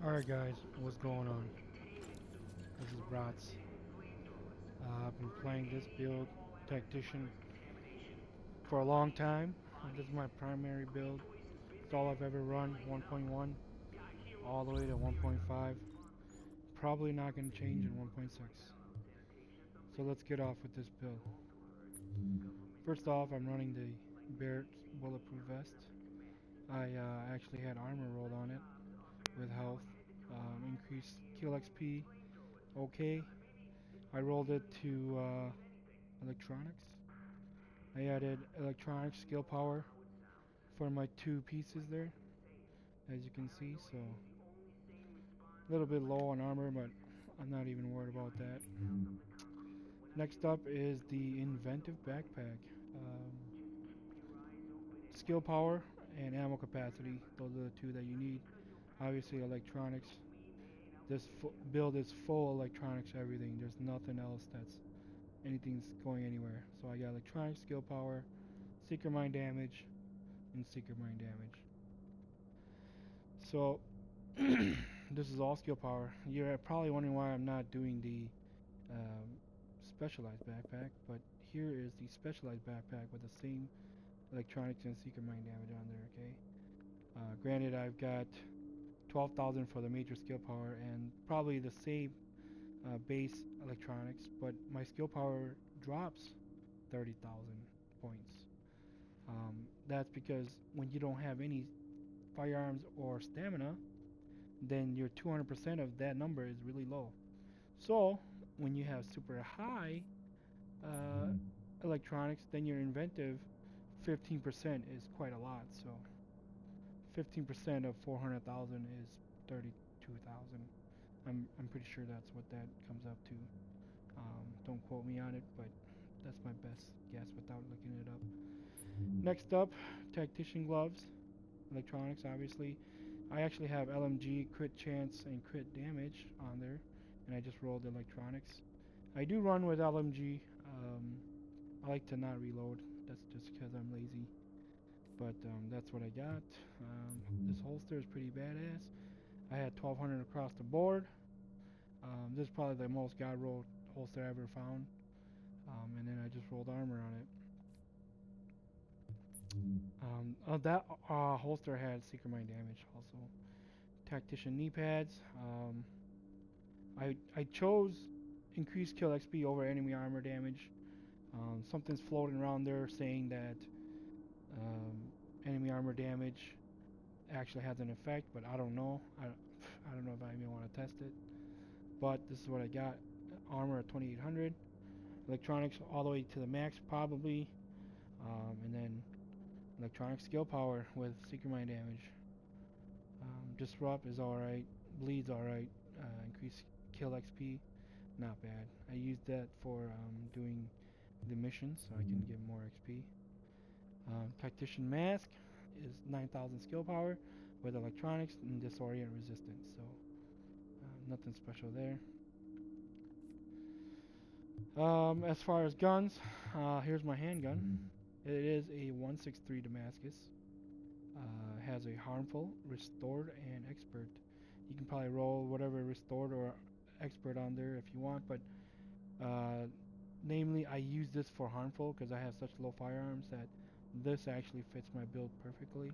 Alright guys, what's going on? This is Brats. I've been playing this build, Tactician, for a long time. This is my primary build. It's all I've ever run, 1.1 all the way to 1.5. Probably not going to change in 1.6. So let's get off with this build. First off, I'm running the Barrett's Bulletproof Vest. I actually had armor rolled on it with health, increased kill XP, okay. I rolled it to electronics. I added electronic skill power for my two pieces there, as you can see, so a little bit low on armor, but I'm not even worried about that. Next up is the inventive backpack. Skill power and ammo capacity, those are the two that you need. Obviously electronics. This build is full electronics, everything. There's nothing else that's anything's going anywhere. So I got electronic skill power, seeker mine damage, and seeker mine damage. So this is all skill power. You're probably wondering why I'm not doing the specialized backpack, but here is the specialized backpack with the same electronics and seeker mine damage on there. Okay. Granted, I've got 12,000 for the major skill power and probably the same base electronics, but my skill power drops 30,000 points. That's because when you don't have any firearms or stamina, then your 200% of that number is really low. So when you have super high electronics, then your inventive 15% is quite a lot. So 15% of 400,000 is 32,000. I'm pretty sure that's what that comes up to. Don't quote me on it, but that's my best guess without looking it up. Next up, tactician gloves, electronics obviously. I actually have LMG, crit chance, and crit damage on there, and I just rolled the electronics. I do run with LMG. I like to not reload. That's just because I'm lazy. But that's what I got. This holster is pretty badass. I had 1200 across the board. This is probably the most god rolled holster I ever found. And then I just rolled armor on it. That holster had seeker mine damage also. Tactician knee pads. I chose increased kill XP over enemy armor damage. Something's floating around there saying that enemy armor damage actually has an effect, but I don't know. I don't know if I even want to test it. But this is what I got. Armor at 2800. Electronics all the way to the max probably. And then electronic skill power with seeker mine damage. Disrupt is alright. Bleed's alright. Increase kill XP. Not bad. I used that for doing the missions so I can get more XP. Tactician mask is 9,000 skill power with electronics and disorient resistance. So nothing special there. As far as guns, here's my handgun. It is a 163 Damascus. Has a harmful, restored, and expert. You can probably roll whatever restored or expert on there if you want, but namely I use this for harmful because I have such low firearms that this actually fits my build perfectly.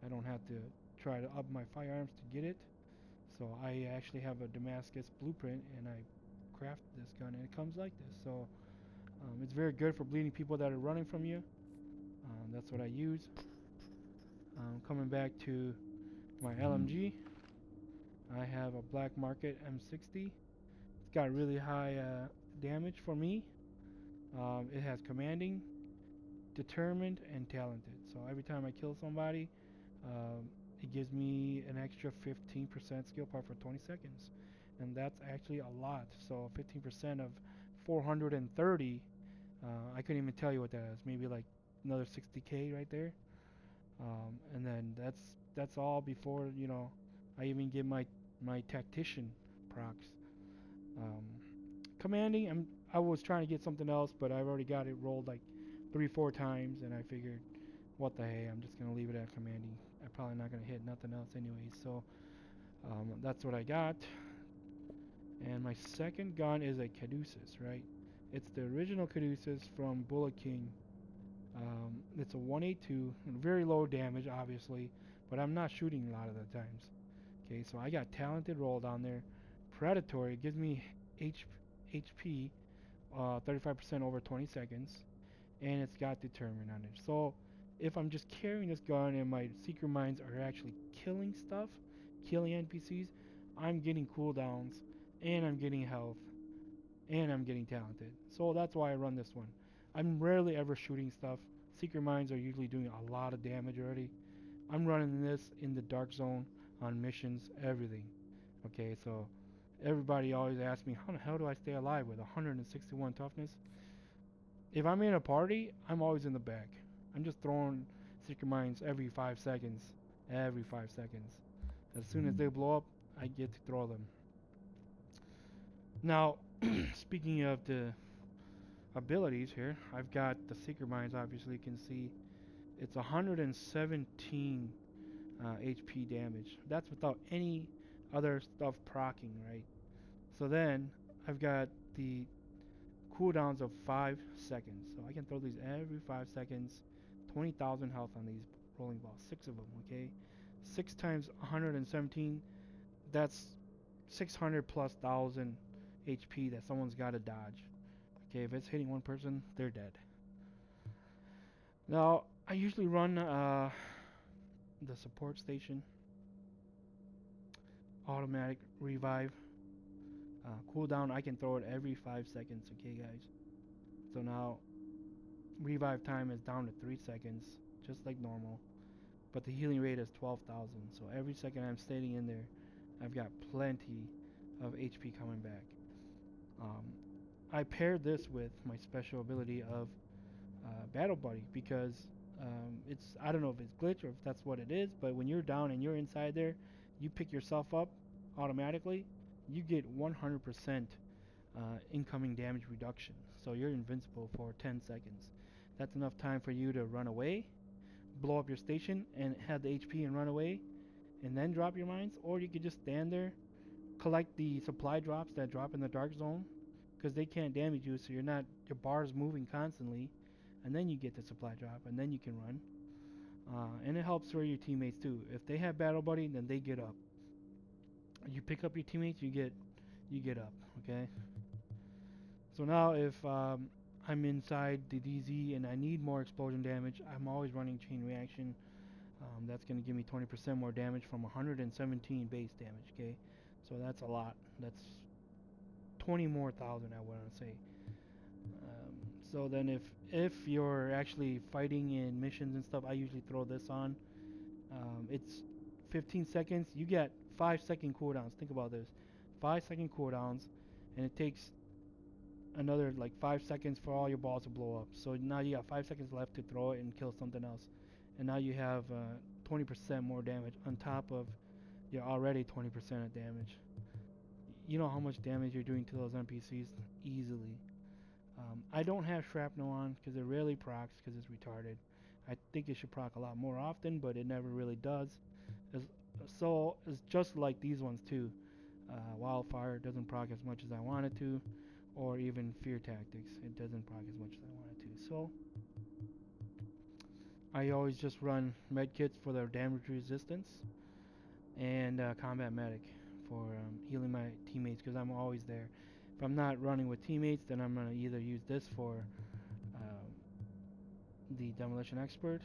I don't have to try to up my firearms to get it. So I actually have a Damascus blueprint and I craft this gun and it comes like this. So it's very good for bleeding people that are running from you. That's what I use. Coming back to my LMG, I have a Black Market M60. It's got really high damage for me. It has commanding, determined, and talented. So every time I kill somebody, it gives me an extra 15% skill power for 20 seconds. And that's actually a lot. So 15% of 430, I couldn't even tell you what that is. Maybe like another 60k right there. And then that's all before, you know, I even get my tactician procs. Commanding, I was trying to get something else, but I've already got it rolled like 3-4 times, and I figured, what the hey, I'm just gonna leave it at commanding. I'm probably not gonna hit nothing else anyways. So That's what I got. And my second gun is a Caduceus, right? It's the original Caduceus from Bullet King. It's a 182, very low damage, obviously, but I'm not shooting a lot of the times. Okay, so I got Talented Roll down there. Predatory gives me HP, 35% over 20 seconds, and it's got Determined on it. So if I'm just carrying this gun and my Secret Mines are actually killing stuff, killing NPCs, I'm getting cooldowns, and I'm getting health, and I'm getting Talented. So that's why I run this one. I'm rarely ever shooting stuff. Secret Mines are usually doing a lot of damage already. I'm running this in the Dark Zone on missions, everything. Okay, so everybody always asks me, how the hell do I stay alive with 161 toughness? If I'm in a party, I'm always in the back. I'm just throwing Secret Mines every 5 seconds. Every 5 seconds. As soon as they blow up, I get to throw them. Now, speaking of the abilities here, I've got the Secret Mines, obviously you can see. It's 117 HP damage. That's without any other stuff proccing, right? So then I've got the cooldowns of 5 seconds. So I can throw these every 5 seconds. 20,000 health on these rolling balls. 6 of them, okay? 6 times 117, that's 600 plus thousand HP that someone's got to dodge. Okay, if it's hitting one person, they're dead. Now, I usually run the support station, automatic revive, cooldown. I can throw it every 5 seconds, okay, guys? So now, revive time is down to 3 seconds, just like normal, but the healing rate is 12,000. So every second I'm staying in there, I've got plenty of HP coming back. I paired this with my special ability of Battle Buddy because I don't know if it's glitch or if that's what it is, but when you're down and you're inside there, you pick yourself up automatically, you get 100% incoming damage reduction. So you're invincible for 10 seconds. That's enough time for you to run away, blow up your station, and have the HP and run away, and then drop your mines. Or you could just stand there, collect the supply drops that drop in the dark zone, because they can't damage you, so your bar's moving constantly, and then you get the supply drop, and then you can run. And it helps for your teammates too. If they have Battle Buddy, then they get up. You pick up your teammates, you get up. Okay. So now if I'm inside the DZ and I need more explosion damage, I'm always running Chain Reaction. That's going to give me 20% more damage from 117 base damage. Okay. So that's a lot. That's 20 more thousand, I want to say. So then if you're actually fighting in missions and stuff, I usually throw this on. It's 15 seconds. You get 5-second cooldowns. Think about this. 5-second cooldowns, and it takes another like 5 seconds for all your balls to blow up. So now you got 5 seconds left to throw it and kill something else. And now you have 20% more damage on top of your already 20% of damage. You know how much damage you're doing to those NPCs easily. I don't have shrapnel on because it rarely procs because it's retarded. I think it should proc a lot more often, but it never really does. So it's just like these ones too. Wildfire doesn't proc as much as I want it to, or even Fear Tactics, it doesn't proc as much as I want it to. So I always just run medkits for their damage resistance and combat medic for healing my teammates because I'm always there. If I'm not running with teammates, then I'm gonna either use this for the demolition expert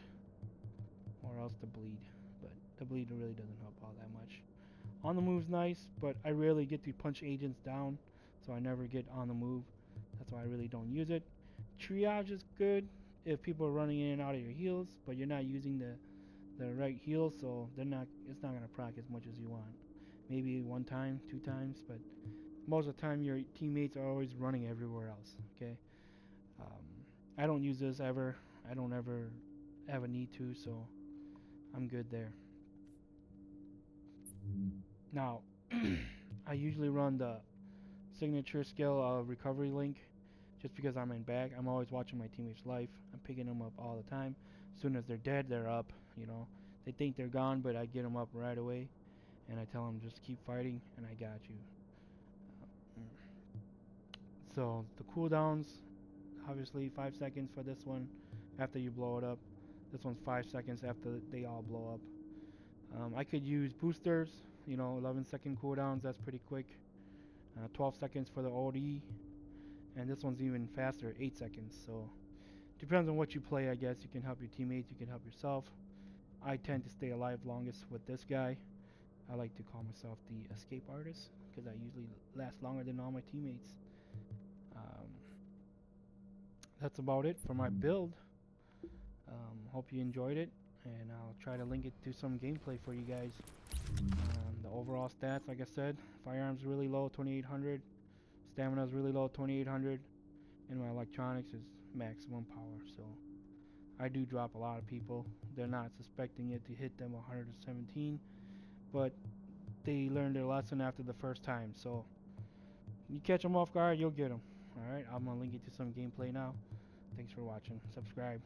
or else the bleed. But the bleed really doesn't help all that much. On the move's nice, but I rarely get to punch agents down, so I never get on the move. That's why I really don't use it. Triage is good if people are running in and out of your heals, but you're not using the right heals, so it's not gonna proc as much as you want. Maybe 1 time, 2 times, but most of the time your teammates are always running everywhere else. Okay. I don't use this ever. I don't ever have a need to, so I'm good there. Now, I usually run the signature skill of recovery link just because I'm in back. I'm always watching my teammates' life. I'm picking them up all the time. As soon as they're dead, they're up. You know, they think they're gone, but I get them up right away. and I tell them just keep fighting, and I got you. So the cooldowns, obviously 5 seconds for this one after you blow it up. This one's 5 seconds after they all blow up. I could use boosters, 11-second cooldowns, that's pretty quick. 12 seconds for the OD, and this one's even faster, 8 seconds. So depends on what you play, I guess. You can help your teammates, you can help yourself. I tend to stay alive longest with this guy. I like to call myself the escape artist because I usually last longer than all my teammates. That's about it for my build. Hope you enjoyed it, and I'll try to link it to some gameplay for you guys. The overall stats, like I said, firearms really low, 2800. Stamina is really low, 2800. And my electronics is maximum power. So I do drop a lot of people. They're not suspecting it to hit them 117, but they learned their lesson after the first time. So you catch them off guard, you'll get them. Alright, I'm gonna link it to some gameplay now. Thanks for watching. Subscribe.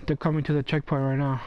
They're coming to the checkpoint right now.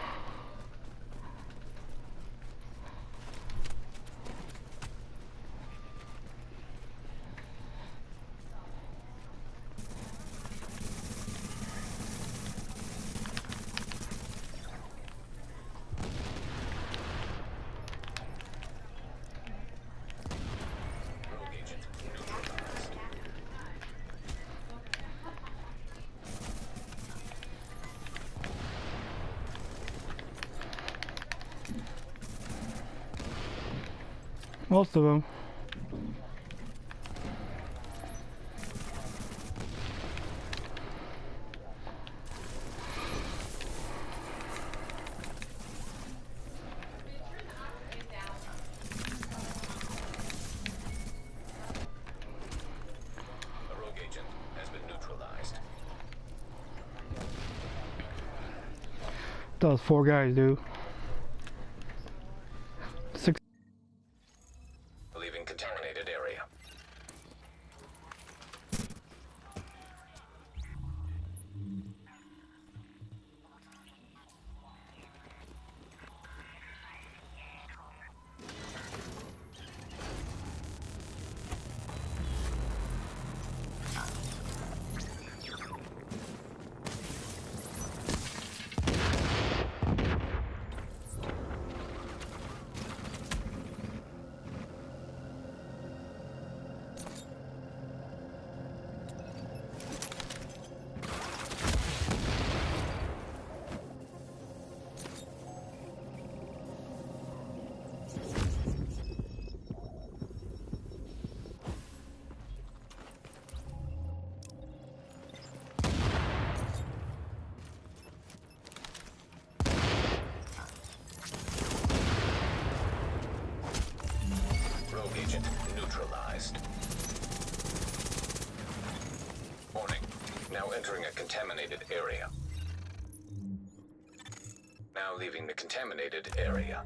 Most of them. A rogue agent has been neutralized. That was 4 guys, dude. 6. Leaving contaminated area. entering a contaminated area. Now leaving the contaminated area.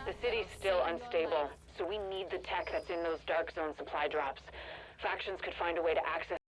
The city's still unstable, so we need the tech that's in those Dark Zone supply drops. Factions could find a way to access